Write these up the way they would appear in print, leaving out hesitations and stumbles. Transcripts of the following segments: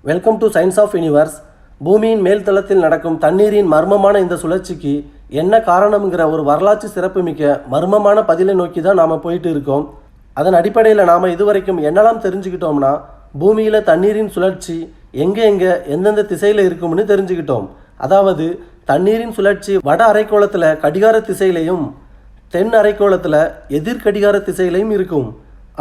Welcome to science of universe. பூமியின் மேல் தளத்தில் நடக்கும் தண்ணீரின் மர்மமான இந்த சுழற்சிக்கு என்ன காரணம்ங்கிற ஒரு வரலாற்று சிறப்புமிக்க மர்மமான பதிலை நோக்கி தான் நாம் போயிட்டு இருக்கோம். அதன் அடிப்படையில் நாம் இதுவரைக்கும் என்னெல்லாம் தெரிஞ்சுக்கிட்டோம்னா, பூமியில் தண்ணீரின் சுழற்சி எங்கே எந்தெந்த திசையில் இருக்கும்னு தெரிஞ்சுக்கிட்டோம். அதாவது தண்ணீரின் சுழற்சி வட அரைக்கோளத்தில் கடிகார திசையிலையும் தென் அரைக்கோளத்தில் எதிர்கடிகார திசையிலையும் இருக்கும்.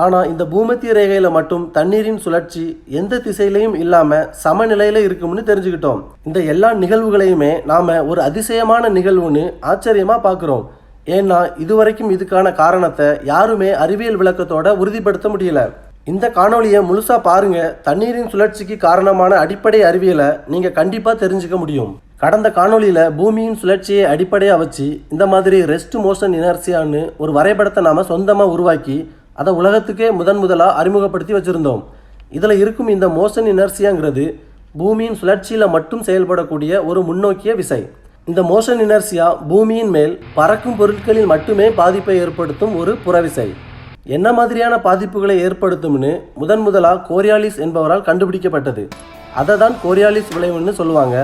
ஆனால் இந்த பூமத்திய ரேகையில் மட்டும் தண்ணீரின் சுழற்சி எந்த திசையிலையும் இல்லாமல் சமநிலையில் இருக்கும்னு தெரிஞ்சுக்கிட்டோம். இந்த எல்லா நிகழ்வுகளையுமே நாம் ஒரு அதிசயமான நிகழ்வுன்னு ஆச்சரியமாக பார்க்குறோம். ஏன்னா இதுவரைக்கும் இதுக்கான காரணத்தை யாருமே அறிவியல் விளக்கத்தோட உறுதிப்படுத்த முடியல. இந்த காணொலியை முழுசாக பாருங்கள். தண்ணீரின் சுழற்சிக்கு காரணமான அடிப்படை அறிவியலை நீங்கள் கண்டிப்பாக தெரிஞ்சுக்க முடியும். கடந்த காணொலியில் பூமியின் சுழற்சியை அடிப்படையாக வச்சு இந்த மாதிரி ரெஸ்ட் மோஷன் இனர்சியான்னு ஒரு வரைபடத்தை நாம் சொந்தமாக உருவாக்கி அதை உலகத்துக்கே முதலாக அறிமுகப்படுத்தி வச்சுருந்தோம். இதில் இருக்கும் இந்த மோஷன் இனர்சியாங்கிறது பூமியின் சுழற்சியில் மட்டும் செயல்படக்கூடிய ஒரு முன்னோக்கிய விசை. இந்த மோஷன் இனர்சியா பூமியின் மேல் பறக்கும் பொருட்களில் மட்டுமே பாதிப்பை ஏற்படுத்தும் ஒரு புறவிசை. என்ன மாதிரியான பாதிப்புகளை ஏற்படுத்தும்னு முதலாக கோரியாலிஸ் என்பவரால் கண்டுபிடிக்கப்பட்டது. அதை தான் கோரியாலிஸ் விளைவுன்னு சொல்லுவாங்க.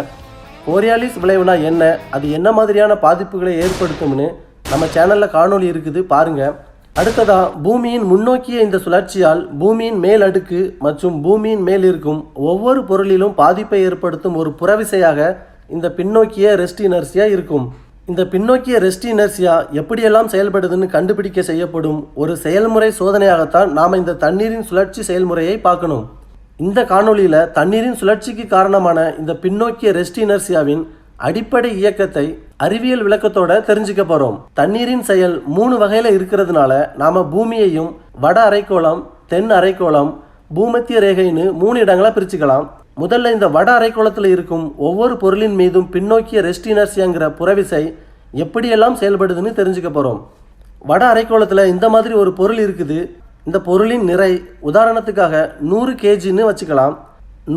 கோரியாலிஸ் விளைவுனா என்ன, அது என்ன மாதிரியான பாதிப்புகளை ஏற்படுத்தும்னு நம்ம சேனலில் காணொலி இருக்குது, பாருங்கள். அடுத்ததாக பூமியின் முன்னோக்கிய இந்த சுழற்சியால் பூமியின் மேல் அடுக்கு மற்றும் பூமியின் மேல் இருக்கும் ஒவ்வொரு பொருளிலும் பாதிப்பை ஏற்படுத்தும் ஒரு புறவிசையாக இந்த பின்னோக்கிய ரெஸ்ட் இனர்சியா இருக்கும். இந்த பின்னோக்கிய ரெஸ்ட் இனர்சியா எப்படியெல்லாம் செயல்படுதுன்னு கண்டுபிடிக்க செய்யப்படும் ஒரு செயல்முறை சோதனையாகத்தான் நாம் இந்த தண்ணீரின் சுழற்சி செயல்முறையை பார்க்கணும். இந்த காணொலியில் தண்ணீரின் சுழற்சிக்கு காரணமான இந்த பின்னோக்கிய ரெஸ்ட் இனர்சியாவின் அடிப்படை இயக்கத்தை அறிவியல் விளக்கத்தோட தெரிஞ்சுக்க போகிறோம். தண்ணீரின் செயல் 3 வகையில் இருக்கிறதுனால நாம் பூமியையும் வட அரைக்கோளம், தென் அரைக்கோளம், பூமத்திய ரேகைன்னு 3 இடங்களாக பிரிச்சுக்கலாம். முதல்ல இந்த வட அரைக்கோளத்தில் இருக்கும் ஒவ்வொரு பொருளின் மீதும் பின்னோக்கிய ரெஸ்ட் இனர்சியாங்கிற புறவிசை எப்படியெல்லாம் செயல்படுதுன்னு தெரிஞ்சுக்க போகிறோம். வட அரைக்கோளத்தில் இந்த மாதிரி ஒரு பொருள் இருக்குது. இந்த பொருளின் நிறை உதாரணத்துக்காக 100 kgன்னு வச்சுக்கலாம்.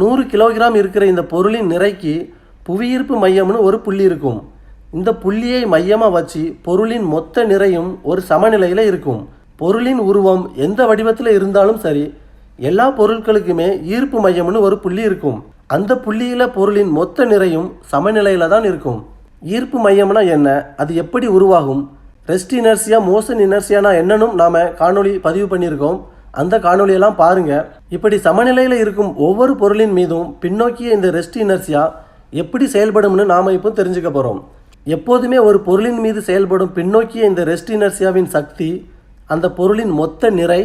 100 கிலோகிராம் இருக்கிற இந்த பொருளின் நிறைக்கு புவியீர்ப்பு மையம்னு ஒரு புள்ளி இருக்கும். இந்த புள்ளியை மையமாக வச்சு பொருளின் மொத்த நிறையும் ஒரு சமநிலையில் இருக்கும். பொருளின் உருவம் எந்த வடிவத்தில் இருந்தாலும் சரி, எல்லா பொருட்களுக்குமே ஈர்ப்பு மையம்னு ஒரு புள்ளி இருக்கும். அந்த புள்ளியில் பொருளின் மொத்த நிறையும் சமநிலையில் தான் இருக்கும். ஈர்ப்பு மையம்னா என்ன, அது எப்படி உருவாகும், ரெஸ்ட் இனர்சியா மோஷன் இனர்சியானா என்னன்னு நாம் காணொலி பதிவு பண்ணியிருக்கோம். அந்த காணொலியெல்லாம் பாருங்கள். இப்படி சமநிலையில் இருக்கும் ஒவ்வொரு பொருளின் மீதும் பின்னோக்கிய இந்த ரெஸ்ட் இனர்சியா எப்படி செயல்படும்னு நாம் இப்போ தெரிஞ்சுக்க போகிறோம். எப்போதுமே ஒரு பொருளின் மீது செயல்படும் பின்னோக்கிய இந்த ரெஸ்ட் இனர்சியாவின் சக்தி அந்த பொருளின் மொத்த நிறை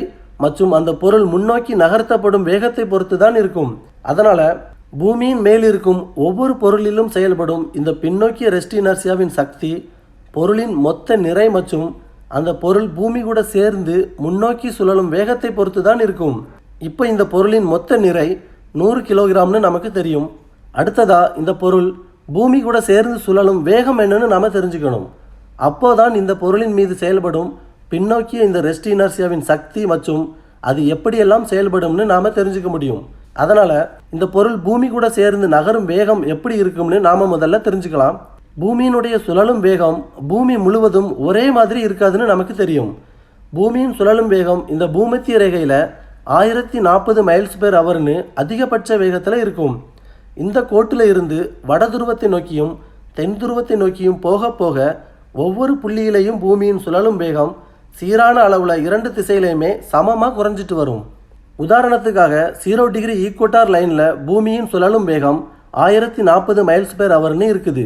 மற்றும் அந்த பொருள் முன்னோக்கி நகர்த்தப்படும் வேகத்தை பொறுத்து தான் இருக்கும். அதனால் பூமியின் மேல் இருக்கும் ஒவ்வொரு பொருளிலும் செயல்படும் இந்த பின்னோக்கிய ரெஸ்ட் இனர்சியாவின் சக்தி பொருளின் மொத்த நிறை மற்றும் அந்த பொருள் பூமி கூட சேர்ந்து முன்னோக்கி சுழலும் வேகத்தை பொறுத்து தான் இருக்கும். இப்போ இந்த பொருளின் மொத்த நிறை 100 கிலோகிராம்னு நமக்கு தெரியும். அடுத்ததாக இந்த பொருள் பூமி கூட சேர்ந்து சுழலும் வேகம் என்னன்னு நாம் தெரிஞ்சுக்கணும். அப்போதான் இந்த பொருளின் மீது செயல்படும் பின்னோக்கிய இந்த ரெஸ்ட் இனர்சியாவின் சக்தி மற்றும் அது எப்படியெல்லாம் செயல்படும்னு நாம் தெரிஞ்சுக்க முடியும். அதனால் இந்த பொருள் பூமி கூட சேர்ந்து நகரும் வேகம் எப்படி இருக்கும்னு நாம் முதல்ல தெரிஞ்சுக்கலாம். பூமியினுடைய சுழலும் வேகம் பூமி முழுவதும் ஒரே மாதிரி இருக்காதுன்னு நமக்கு தெரியும். பூமியின் சுழலும் வேகம் இந்த பூமத்திய ரேகையில் 1040 மைல்ஸ்/ஹவர்னு அதிகபட்ச வேகத்தில் இருக்கும். இந்த கோட்டில் இருந்து வட துருவத்தை நோக்கியும் தென் துருவத்தை நோக்கியும் போக போக ஒவ்வொரு புள்ளியிலையும் பூமியின் சுழலும் வேகம் சீரான அளவில் 2 திசையிலையுமே சமமாக குறைஞ்சிட்டு வரும். உதாரணத்துக்காக 0 டிகிரி ஈக்குவட்டார் லைனில் பூமியின் சுழலும் வேகம் 1040 மைல்ஸ்/ஹவர்னு இருக்குது.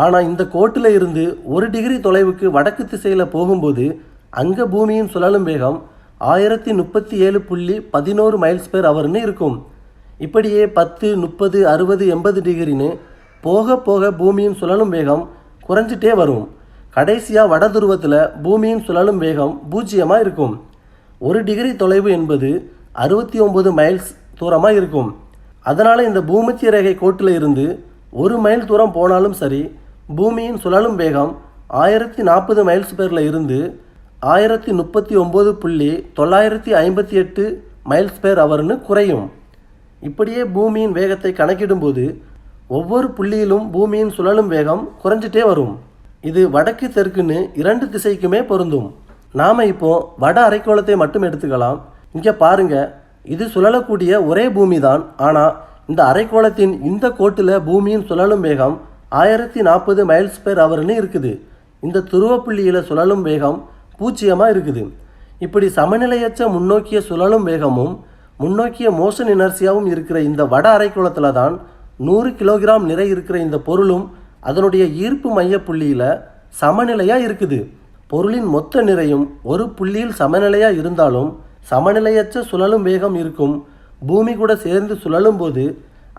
ஆனால் இந்த கோட்டில் இருந்து 1 டிகிரி தொலைவுக்கு வடக்கு திசையில் போகும்போது அங்கே பூமியின் சுழலும் வேகம் 1037.11 மைல்ஸ்/ஹவர்னு இருக்கும். இப்படியே 10, 30, 60, 80 டிகிரின்னு போக போக பூமியின் சுழலும் வேகம் குறைஞ்சிட்டே வரும். கடைசியாக வட துருவத்தில் பூமியின் சுழலும் வேகம் 0 இருக்கும். 1 டிகிரி தொலைவு என்பது 69 மைல்ஸ் தூரமாக இருக்கும். அதனால் இந்த பூமத்திய ரேகை கோட்டில் இருந்து 1 மைல் தூரம் போனாலும் சரி, பூமியின் சுழலும் வேகம் 1040 மைல்ஸ்/ஹவரில் இருந்து 1039.958 மைல்ஸ்/ஹவர்னு குறையும். இப்படியே பூமியின் வேகத்தை கணக்கிடும்போது ஒவ்வொரு புள்ளியிலும் பூமியின் சுழலும் வேகம் குறைஞ்சிட்டே வரும். இது வடக்கு தெற்குன்னு 2 திசைக்குமே பொருந்தும். நாம் இப்போ வட அரைக்கோளத்தை மட்டும் எடுத்துக்கலாம். இங்கே பாருங்கள், இது சுழலக்கூடிய ஒரே பூமி தான். ஆனால் இந்த அரைக்கோளத்தின் இந்த கோட்டில் பூமியின் சுழலும் வேகம் 1040 மைல்ஸ் பெர் ஹவர்னு இருக்குது. இந்த துருவ புள்ளியில் சுழலும் வேகம் 0 இருக்குது. இப்படி சமநிலையற்ற முன்னோக்கிய சுழலும் வேகமும் முன்னோக்கிய மோஷன் இனர்சியாவும் இருக்கிற இந்த வட அரைக்கோளத்தில் தான் 100 கிலோகிராம் நிறை இருக்கிற இந்த பொருளும் அதனுடைய ஈர்ப்பு மைய புள்ளியில் சமநிலையாக இருக்குது. பொருளின் மொத்த நிறையும் ஒரு புள்ளியில் சமநிலையாக இருந்தாலும் சமநிலையற்ற சுழலும் வேகம் இருக்கும் பூமி கூட சேர்ந்து சுழலும் போது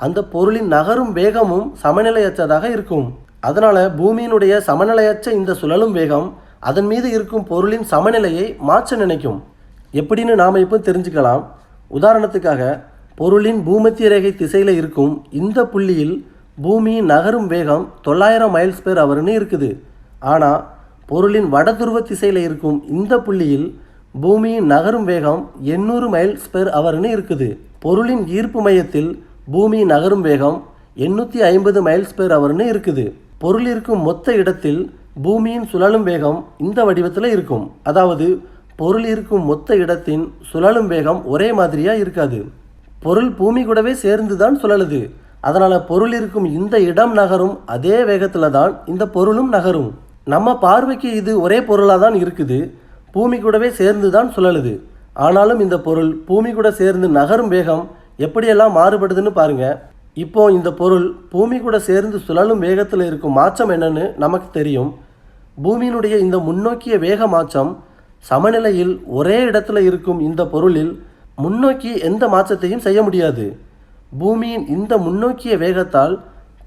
அந்த பொருளின் நகரும் வேகமும் சமநிலையற்றதாக இருக்கும். அதனால் பூமியினுடைய சமநிலையற்ற இந்த சுழலும் வேகம் அதன் மீது இருக்கும் பொருளின் சமநிலையை மாற்ற நினைக்கும். எப்படின்னு நாம் இப்போ தெரிஞ்சுக்கலாம். உதாரணத்துக்காக பொருளின் பூமத்திய ரேகை திசையில் இருக்கும் இந்த புள்ளியில் பூமியின் நகரும் வேகம் 900 மைல்ஸ் பெர் ஹவர்னு இருக்குது. ஆனால் பொருளின் வடதுருவ திசையில் இருக்கும் இந்த புள்ளியில் பூமியின் நகரும் வேகம் 800 மைல்ஸ் பெர் ஹவர்னு இருக்குது. பொருளின் ஈர்ப்பு மையத்தில் பூமி நகரும் வேகம் 850 மைல்ஸ் பெர் ஹவர்னு இருக்குது. பொருள் இருக்கும் மொத்த இடத்தில் பூமியின் சுழலும் வேகம் இந்த வடிவத்தில் இருக்கும். அதாவது பொருள் இருக்கும் மொத்த இடத்தின் சுழலும் வேகம் ஒரே மாதிரியாக இருக்காது. பொருள் பூமி கூடவே சேர்ந்து தான் சுழலுது. அதனால் பொருள் இருக்கும் இந்த இடம் நகரும் அதே வேகத்தில் தான் இந்த பொருளும் நகரும். நம்ம பார்வைக்கு இது ஒரே பொருளாக தான் இருக்குது. பூமி கூடவே சேர்ந்து தான் சுழலுது. ஆனாலும் இந்த பொருள் பூமி கூட சேர்ந்து நகரும் வேகம் எப்படியெல்லாம் மாறுபடுதுன்னு பாருங்கள். இப்போ இந்த பொருள் பூமி கூட சேர்ந்து சுழலும் வேகத்தில் இருக்கும் மாற்றம் என்னன்னு நமக்கு தெரியும். பூமியினுடைய இந்த முன்னோக்கிய வேக மாற்றம் சமநிலையில் ஒரே இடத்துல இருக்கும் இந்த பொருளில் முன்னோக்கி எந்த மாற்றத்தையும் செய்ய முடியாது. பூமியின் இந்த முன்னோக்கிய வேகத்தால்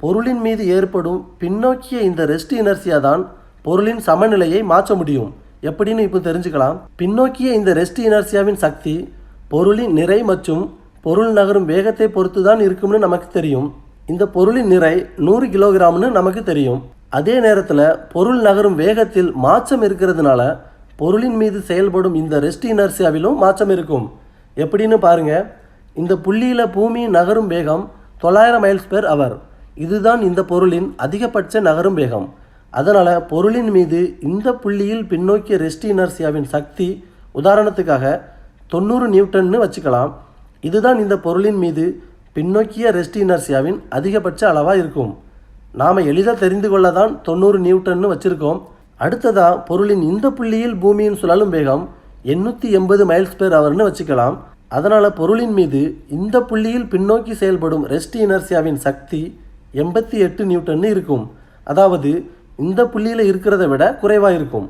பொருளின் மீது ஏற்படும் பின்னோக்கிய இந்த ரெஸ்ட் இனர்சியா தான் பொருளின் சமநிலையை மாற்ற முடியும். எப்படின்னு இப்போ தெரிஞ்சுக்கலாம். பின்னோக்கிய இந்த ரெஸ்ட் இனர்சியாவின் சக்தி பொருளின் நிறை மற்றும் பொருள் நகரும் வேகத்தை பொறுத்து தான் இருக்கும்னு நமக்கு தெரியும். இந்த பொருளின் நிறை 100 கிலோகிராம்னு நமக்கு தெரியும். அதே நேரத்தில் பொருள் நகரும் வேகத்தில் மாற்றம் இருக்கிறதுனால பொருளின் மீது செயல்படும் இந்த ரெஸ்ட் இனர்சியாவிலும் மாற்றம் இருக்கும். எப்படின்னு பாருங்கள். இந்த புள்ளியில் பூமியின் நகரும் வேகம் 900 மைல்ஸ் பெர் ஹவர். இதுதான் இந்த பொருளின் அதிகபட்ச நகரும் வேகம். அதனால் பொருளின் மீது இந்த புள்ளியில் பின்னோக்கிய ரெஸ்ட் இனர்சியாவின் சக்தி உதாரணத்துக்காக 90 நியூட்டன்னு வச்சுக்கலாம். இதுதான் இந்த பொருளின் மீது பின்னோக்கிய ரெஸ்ட் இனர்சியாவின் அதிகபட்ச அளவாக இருக்கும். நாம் எளிதாக தெரிந்து கொள்ள தான் 90 நியூட்டன்னு வச்சுருக்கோம். அடுத்ததாக பொருளின் இந்த புள்ளியில் பூமியின் சுழலும் வேகம் 880 மைல்ஸ் பெர் ஹவர்னு வச்சுக்கலாம். அதனால் பொருளின் மீது இந்த புள்ளியில் பின்னோக்கி செயல்படும் ரெஸ்ட் இனர்சியாவின் சக்தி 88 நியூட்டன்னு இருக்கும். அதாவது இந்த புள்ளியில் இருக்கிறத விட குறைவாக இருக்கும்.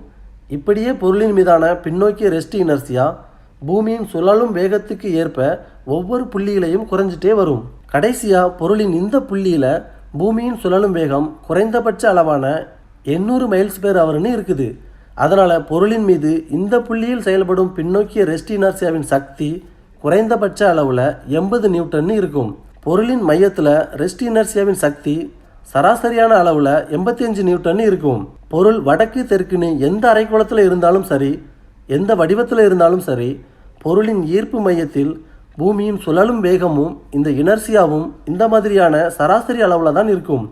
இப்படியே பொருளின் மீதான பின்னோக்கிய ரெஸ்ட் இனர்சியா பூமியின் சுழலும் வேகத்துக்கு ஏற்ப ஒவ்வொரு புள்ளியிலையும் குறைஞ்சிட்டே வரும். கடைசியாக பொருளின் இந்த புள்ளியில் பூமியின் சுழலும் வேகம் குறைந்தபட்ச அளவான 800 மைல்ஸ் பெர் ஹவர்னு இருக்குது. அதனால் பொருளின் மீது இந்த புள்ளியில் செயல்படும் பின்னோக்கிய ரெஸ்ட் இனர்சியாவின் சக்தி குறைந்தபட்ச அளவில் 80 நியூட்டன்னு இருக்கும். பொருளின் மையத்தில் ரெஸ்ட் இனர்சியாவின் சக்தி சராசரியான அளவில் 85 நியூட்டன்னு இருக்கும். பொருள் வடக்கு தெற்குன்னு எந்த அரைக்கோளத்தில் இருந்தாலும் சரி, எந்த வடிவத்தில் இருந்தாலும் சரி, பொருளின் ஈர்ப்பு மையத்தில் பூமியின் சுழலும் வேகமும் இந்த இனர்சியாவும் இந்த மாதிரியான சராசரி அளவில் தான் இருக்கும்.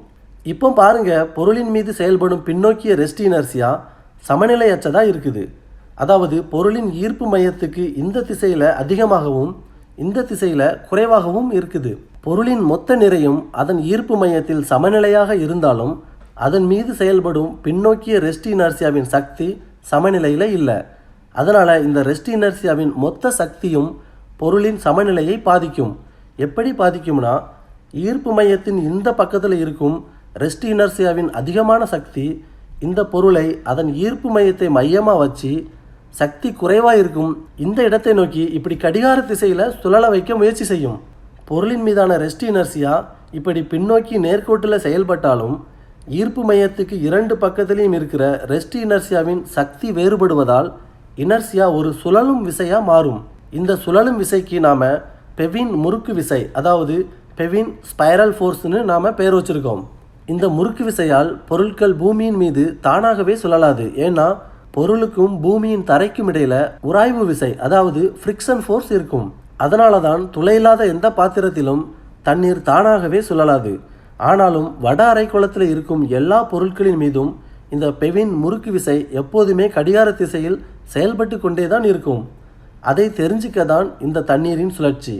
இப்போ பாருங்கள், பொருளின் மீது செயல்படும் பின்னோக்கிய ரெஸ்ட் இனர்சியா சமநிலையற்றதாக இருக்குது. அதாவது பொருளின் ஈர்ப்பு மையத்துக்கு இந்த திசையில் அதிகமாகவும் இந்த திசையில் குறைவாகவும் இருக்குது. பொருளின் மொத்த நிறையும் அதன் ஈர்ப்பு மையத்தில் சமநிலையாக இருந்தாலும் அதன் மீது செயல்படும் பின்னோக்கிய ரெஸ்ட் இனர்சியாவின் சக்தி சமநிலையில் இல்லை. அதனால் இந்த ரெஸ்ட் இனர்சியாவின் மொத்த சக்தியும் பொருளின் சமநிலையை பாதிக்கும். எப்படி பாதிக்கும்னா, ஈர்ப்பு மையத்தின் இந்த பக்கத்தில் இருக்கும் ரெஸ்ட் இனர்சியாவின் அதிகமான சக்தி இந்த பொருளை அதன் ஈர்ப்பு மையத்தை மையமாக வச்சு சக்தி குறைவாக இருக்கும் இந்த இடத்தை நோக்கி இப்படி கடிகார திசையில் சுழல வைக்க முயற்சி செய்யும். பொருளின் மீதான ரெஸ்ட் இனர்சியா இப்படி பின்னோக்கி நேர்கோட்டில் செயல்பட்டாலும் ஈர்ப்பு மையத்துக்கு இரண்டு பக்கத்திலையும் இருக்கிற ரெஸ்ட் இனர்சியாவின் சக்தி வேறுபடுவதால் இனர்சியா ஒரு சுழலும் விசையாக மாறும். இந்த சுழலும் விசைக்கு நாம் பெவின் முறுக்கு விசை, அதாவது பெவின் ஸ்பைரல் ஃபோர்ஸ்னு நாம் பேர் வச்சுருக்கோம். இந்த முறுக்கு விசையால் பொருட்கள் பூமியின் மீது தானாகவே சுழலாது. ஏன்னா பொருளுக்கும் பூமியின் தரைக்கும் இடையில் உராய்வு விசை, அதாவது ஃப்ரிக்ஷன் ஃபோர்ஸ் இருக்கும். அதனால தான் துளையில்லாத எந்த பாத்திரத்திலும் தண்ணீர் தானாகவே சுழலாது. ஆனாலும் வட அரைக்கோளத்தில் இருக்கும் எல்லா பொருட்களின் மீதும் இந்த பெவின் முறுக்கு விசை எப்போதுமே கடிகார திசையில் செயல்பட்டு கொண்டே தான் இருக்கும். அதை தெரிஞ்சிக்க தான் இந்த தண்ணீரின் சுழற்சி.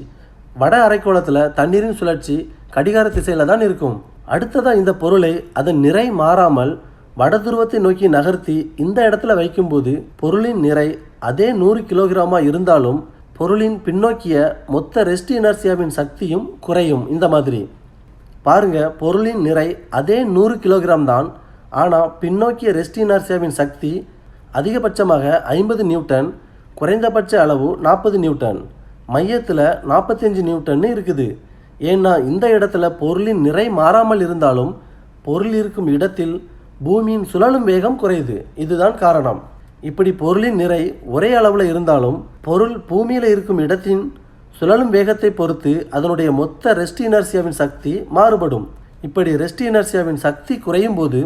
வட அரைக்கோளத்தில் தண்ணீரின் சுழற்சி கடிகார திசையில் தான் இருக்கும். அடுத்ததாக இந்த பொருளை அதன் நிறை மாறாமல் வட துருவத்தை நோக்கி நகர்த்தி இந்த இடத்துல வைக்கும்போது பொருளின் நிறை அதே 100 கிலோகிராமாக இருந்தாலும் பொருளின் பின்னோக்கிய மொத்த ரெஸ்ட் இனர்சியாவின் சக்தியும் குறையும். இந்த மாதிரி பாருங்க, பொருளின் நிறை அதே 100 கிலோகிராம் தான், ஆனால் பின்னோக்கிய ரெஸ்ட் இனர்சியாவின் சக்தி அதிகபட்சமாக 50 நியூட்டன், குறைந்தபட்ச அளவு 40 நியூட்டன், மையத்தில் 45 நியூட்டன்னு இருக்குது. ஏன்னா இந்த இடத்துல பொருளின் நிறை மாறாமல் இருந்தாலும் பொருள் இருக்கும் இடத்தில் பூமியின் சுழலும் வேகம் குறையுது. இதுதான் காரணம். இப்படி பொருளின் நிறை ஒரே அளவில் இருந்தாலும் பொருள் பூமியில் இருக்கும் இடத்தின் சுழலும் வேகத்தை பொறுத்து அதனுடைய மொத்த ரெஸ்ட் இனர்சியாவின் சக்தி மாறுபடும். இப்படி ரெஸ்ட் இனர்சியாவின் சக்தி குறையும் போது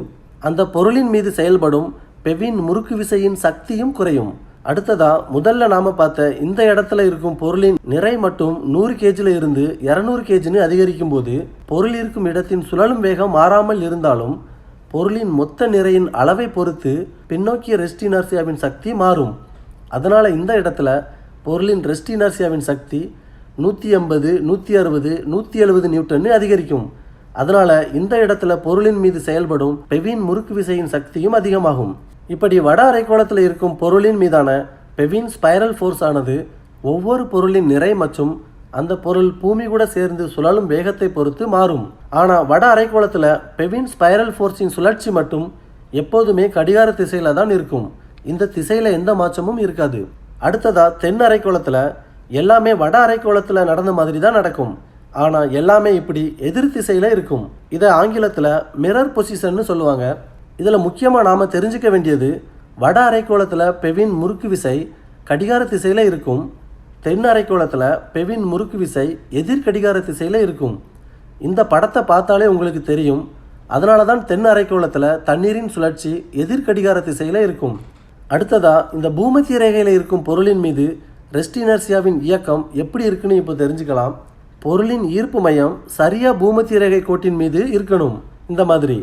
அந்த பொருளின் மீது செயல்படும் பெவின் முறுக்கு விசையின் சக்தியும் குறையும். அடுத்ததா முதல்ல நாம் பார்த்த இந்த இடத்துல இருக்கும் பொருளின் நிறை மட்டும் 100 கேஜில் இருந்து 200 கேஜின்னு அதிகரிக்கும் போது பொருள் இருக்கும் இடத்தின் சுழலும் வேகம் மாறாமல் இருந்தாலும் பொருளின் மொத்த நிறையின் அளவை பொறுத்து பின்னோக்கிய ரெஸ்ட் இனர்சியாவின் சக்தி மாறும். அதனால் இந்த இடத்துல பொருளின் ரெஸ்ட் இனர்சியாவின் சக்தி 180, 160, 170 நியூட்டன்னு அதிகரிக்கும். அதனால் இந்த இடத்துல பொருளின் மீது செயல்படும் பெவின் முறுக்கு விசையின் சக்தியும் அதிகமாகும். இப்படி வட அரைக்கோளத்தில் இருக்கும் பொருளின் மீதான பெவின் ஸ்பைரல் ஃபோர்ஸ் ஆனது ஒவ்வொரு பொருளின் நிறை மற்றும் அந்த பொருள் பூமி கூட சேர்ந்து சுழலும் வேகத்தை பொறுத்து மாறும். ஆனால் வட அரைக்கோளத்தில் பெவின் ஸ்பைரல் ஃபோர்ஸின் சுழற்சி மட்டும் எப்போதுமே கடிகார திசையில் தான் இருக்கும். இந்த திசையில் எந்த மாற்றமும் இருக்காது. அடுத்ததாக தென் அரைக்கோளத்தில் எல்லாமே வட அரைக்கோளத்தில் நடந்த மாதிரி தான் நடக்கும். ஆனால் எல்லாமே இப்படி எதிர் திசையில் இருக்கும். இதை ஆங்கிலத்தில் மிரர் பொசிஷன்னு சொல்லுவாங்க. இதில் முக்கியமாக நாம் தெரிஞ்சுக்க வேண்டியது, வட அரைக்கோளத்தில் பெவின் முறுக்கு விசை கடிகார திசையில் இருக்கும், தென் அரைக்கோளத்தில் பெவின் முறுக்கு விசை எதிர் கடிகார திசையில் இருக்கும். இந்த படத்தை பார்த்தாலே உங்களுக்கு தெரியும். அதனால தான் தென் அரைக்கோளத்தில் தண்ணீரின் சுழற்சி எதிர் கடிகார திசையில் இருக்கும். அடுத்ததாக இந்த பூமத்திய ரேகையில் இருக்கும் பொருளின் மீது ரெஸ்ட் இனர்சியாவின் இயக்கம் எப்படி இருக்குன்னு இப்போ தெரிஞ்சுக்கலாம். பொருளின் ஈர்ப்பு மையம் சரியாக பூமத்திய ரேகை கோட்டின் மீது இருக்கணும். இந்த மாதிரி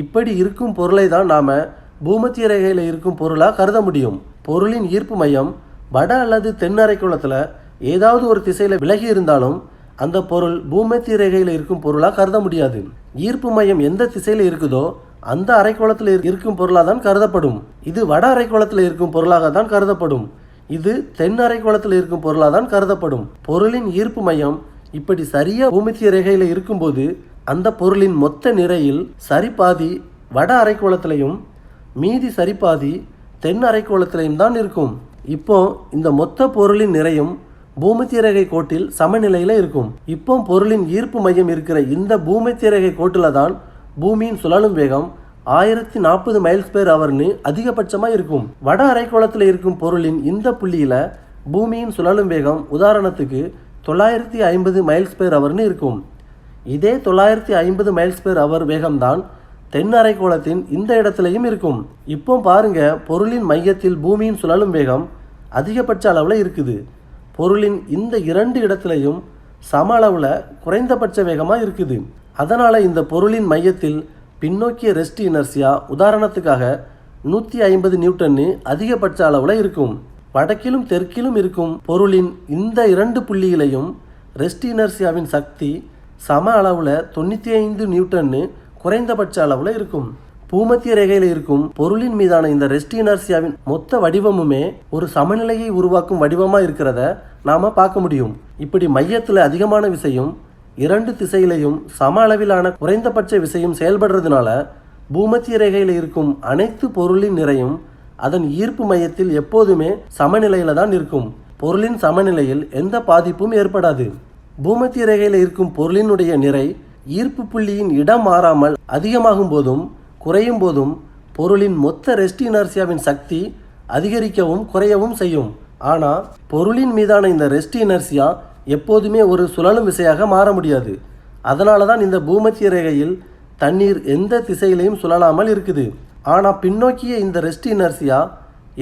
இப்படி இருக்கும் பொருளை தான் நாம் பூமத்திய ரேகையில் இருக்கும் பொருளாக கருத முடியும். பொருளின் ஈர்ப்பு மையம் வட அல்லது தென் அரைக்கோளத்தில் ஏதாவது ஒரு திசையில் விலகி இருந்தாலும் அந்த பொருள் பூமத்திய ரேகையில் இருக்கும் பொருளாக கருத முடியாது. ஈர்ப்பு மையம் எந்த திசையில் இருக்குதோ அந்த அரைக்கோளத்தில் இருக்கும் பொருளாக தான் கருதப்படும். இது வட அரைக்கோளத்தில் இருக்கும் பொருளாக தான் கருதப்படும். இது தென் அரைக்கோளத்தில் இருக்கும் பொருளாக தான் கருதப்படும். பொருளின் ஈர்ப்பு மையம் இப்படி சரியாக பூமத்திய ரேகையில் இருக்கும்போது அந்த பொருளின் மொத்த நிறையில் சரிபாதி வட அரைக்கோளத்திலையும் மீதி சரிபாதி தென் அரைக்கோளத்திலையும் தான் இருக்கும். இப்போ இந்த மொத்த பொருளின் நிறையும் பூமத்திய ரேகை கோட்டில் சமநிலையில் இருக்கும். இப்போ பொருளின் ஈர்ப்பு மையம் இருக்கிற இந்த பூமத்திய ரேகை கோட்டில் தான் பூமியின் சுழலும் வேகம் 1040 மைல்ஸ் பெர் ஹவர்னு அதிகபட்சமாக இருக்கும். வட அரைக்கோளத்தில் இருக்கும் பொருளின் இந்த புள்ளியில் பூமியின் சுழலும் வேகம் உதாரணத்துக்கு 950 மைல்ஸ் பெர் ஹவர்னு இருக்கும். இதே 950 மைல்ஸ் பெர் ஹவர் வேகம்தான் தென் அரைக்கோளத்தின் இந்த இடத்துலையும் இருக்கும். இப்போ பாருங்க, பொருளின் மையத்தில் பூமியின் சுழலும் வேகம் அதிகபட்ச அளவில் இருக்குது. பொருளின் இந்த 2 இடத்துலையும் சம அளவில் குறைந்தபட்ச வேகமாக இருக்குது. அதனால் இந்த பொருளின் மையத்தில் பின்னோக்கிய ரெஸ்ட் இனர்சியா உதாரணத்துக்காக 150 நியூட்டன்னு அதிகபட்ச அளவில் இருக்கும். வடக்கிலும் தெற்கிலும் இருக்கும் பொருளின் இந்த 2 புள்ளிகளையும் ரெஸ்ட் இனர்சியாவின் சக்தி சம அளவில் 95 நியூட்டன்னு குறைந்தபட்ச அளவில் இருக்கும். பூமத்திய ரேகையில் இருக்கும் பொருளின் மீதான இந்த ரெஸ்ட் இனர்சியாவின் மொத்த வடிவமுமே ஒரு சமநிலையை உருவாக்கும் வடிவமாக இருக்கிறத நாம் பார்க்க முடியும். இப்படி மையத்தில் அதிகமான விசையும் 2 திசையிலையும் சம அளவிலான குறைந்தபட்ச விசையும் செயல்படுறதுனால பூமத்திய ரேகையில் இருக்கும் அனைத்து பொருளின் நிறையும் அதன் ஈர்ப்பு மையத்தில் எப்போதுமே சமநிலையில் தான் இருக்கும். பொருளின் சமநிலையில் எந்த பாதிப்பும் ஏற்படாது. பூமத்திய ரேகையில் இருக்கும் பொருளினுடைய நிறை ஈர்ப்பு புள்ளியின் இடம் மாறாமல் அதிகமாகும் போதும் குறையும் போதும் பொருளின் மொத்த ரெஸ்ட் இனர்சியாவின் சக்தி அதிகரிக்கவும் குறையவும் செய்யும். ஆனால் பொருளின் மீதான இந்த ரெஸ்ட் இனர்சியா எப்போதுமே ஒரு சுழலும் விசையாக மாற முடியாது. அதனால தான் இந்த பூமத்திய ரேகையில் தண்ணீர் எந்த திசையிலையும் சுழலாமல் இருக்குது. ஆனால் பின்னோக்கிய இந்த ரெஸ்ட் இனர்சியா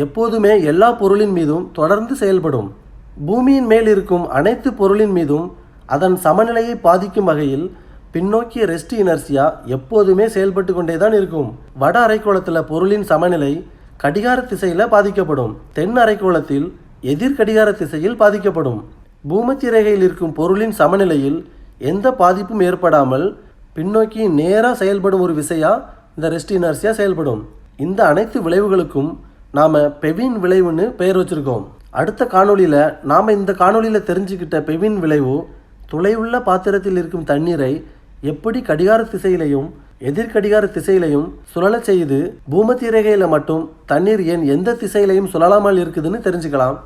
எப்போதுமே எல்லா பொருளின் மீதும் தொடர்ந்து செயல்படும். பூமியின் மேல் இருக்கும் அனைத்து பொருளின் மீதும் அதன் சமநிலையை பாதிக்கும் வகையில் பின்னோக்கிய ரெஸ்ட் இனர்சியா எப்போதுமே செயல்பட்டு கொண்டே தான் இருக்கும். வட அரைக்கோளத்தில் பொருளின் சமநிலை கடிகார திசையில் பாதிக்கப்படும். தென் அரைக்கோளத்தில் எதிர் கடிகார திசையில் பாதிக்கப்படும். பூமத்திய ரேகையில் இருக்கும் பொருளின் சமநிலையில் எந்த பாதிப்பும் ஏற்படாமல் பின்னோக்கி நேராக செயல்படும் ஒரு விசையா இந்த ரெஸ்ட் இனர்சியா செயல்படும். இந்த அனைத்து விளைவுகளுக்கும் நாம் பெவின் விளைவுன்னு பெயர் வச்சுருக்கோம். அடுத்த காணொளியில் நாம் இந்த காணொளியில் தெரிஞ்சுக்கிட்ட பெவின் விளைவு துளையுள்ள பாத்திரத்தில் இருக்கும் தண்ணீரை எப்படி கடிகார திசையிலையும் எதிர்கடிகார திசையிலையும் சுழல செய்து பூமத்திய ரேகையில் மட்டும் தண்ணீர் ஏன் எந்த திசையிலையும் சுழலாமல் இருக்குதுன்னு தெரிஞ்சுக்கலாம்.